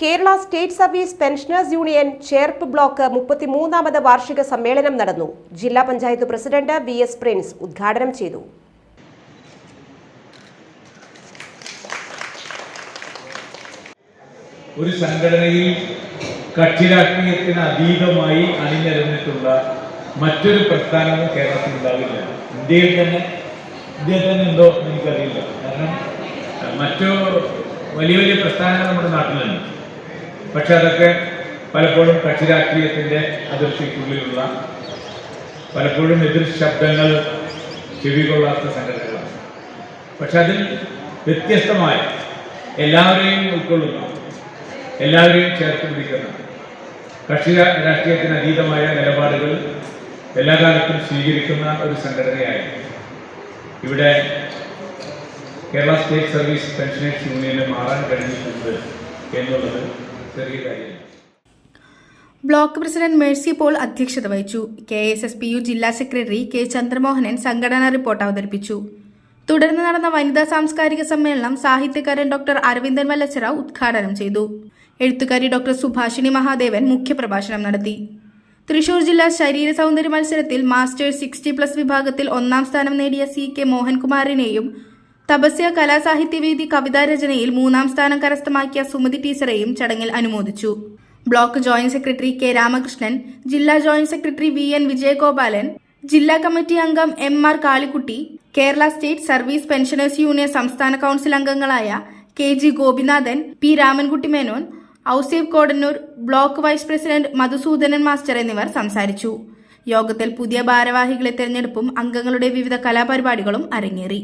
Kerala state service pensioners union Cherpu block 33ാമത് വാർഷിക സമ്മേളനം നടന്നു. ജില്ലാ പഞ്ചായത്ത് പ്രസിഡന്റ് VS പ്രിൻസ് ഉദ്ഘാടനം ചെയ്തു. ഒരു സംഘടനയിൽ കക്ഷി രാഷ്ട്രീയത്തിന് അതീതമായി അണിനിരന്നിട്ടുള്ള മറ്റൊരു പ്രസ്ഥാനവും കേരളത്തിൽ ഉണ്ടാവില്ല. ഇന്ത്യയിൽ തന്നെ ഉണ്ടോ എന്ന് എനിക്കറിയില്ല. കാരണം മറ്റു വലിയ വലിയ പ്രസ്ഥാനങ്ങൾ നമ്മുടെ നാട്ടിലുണ്ട്. പക്ഷെ അതൊക്കെ പലപ്പോഴും കക്ഷി രാഷ്ട്രീയത്തിൻ്റെ അതിർത്തിക്കുള്ളിലുള്ള പലപ്പോഴും എതിർ ശബ്ദങ്ങൾ ചെവികൊള്ളാത്ത സംഘടനകളാണ്. പക്ഷെ അതിൽ വ്യത്യസ്തമായ എല്ലാവരെയും ഉൾക്കൊള്ളുന്ന, എല്ലാവരെയും ചേർത്ത് പിടിക്കുന്ന, കക്ഷി രാഷ്ട്രീയത്തിന് അതീതമായ നിലപാടുകൾ എല്ലാ കാലത്തും സ്വീകരിക്കുന്ന ഒരു സംഘടനയായി ഇവിടെ കേരള സ്റ്റേറ്റ് സർവീസ് പെൻഷനേഴ്സ് യൂണിയന് മാറാൻ കഴിഞ്ഞിട്ടുണ്ട് എന്നുള്ളത് ചെറിയ കാര്യമാണ്. ബ്ലോക്ക് പ്രസിഡന്റ് മേഴ്സി പോൾ അധ്യക്ഷത വഹിച്ചു. KSSPU ജില്ലാ സെക്രട്ടറി K ചന്ദ്രമോഹനൻ സംഘടനാ റിപ്പോർട്ട് അവതരിപ്പിച്ചു. തുടർന്ന് നടന്ന വനിതാ സാംസ്കാരിക സമ്മേളനം സാഹിത്യകാരൻ ഡോക്ടർ അരവിന്ദൻ വല്ലച്ചിറ ഉദ്ഘാടനം ചെയ്തു. എഴുത്തുകാരി ഡോക്ടർ സുഭാഷിണി മഹാദേവൻ മുഖ്യപ്രഭാഷണം നടത്തി. തൃശൂർ ജില്ലാ ശരീര സൗന്ദര്യ മത്സരത്തിൽ മാസ്റ്റേഴ്സ് 60+ വിഭാഗത്തിൽ 1ാം സ്ഥാനം നേടിയ CK മോഹൻകുമാറിനെയും തപസ്യ കലാസാഹിത്യവേദി കവിതാരചനയിൽ 3ാം സ്ഥാനം കരസ്ഥമാക്കിയ സുമതി ടീച്ചറെയും ചടങ്ങിൽ അനുമോദിച്ചു. Block joint secretary K Ramakrishnan, ജില്ലാ ജോയിന്റ് സെക്രട്ടറി VN വിജയഗോപാലൻ, ജില്ലാ കമ്മിറ്റി അംഗം MR Kalikutty, Kerala state service pensioners union സംസ്ഥാന കൌൺസിൽ അംഗങ്ങളായ KG Gopinathan, P Ramankutty Menon, Ouseph Kodannur, block vice president Madhusoodanan master എന്നിവർ സംസാരിച്ചു. യോഗത്തിൽ പുതിയ ഭാരവാഹികളെ തെരഞ്ഞെടുപ്പും അംഗങ്ങളുടെ വിവിധ കലാപരിപാടികളും അരങ്ങേറി.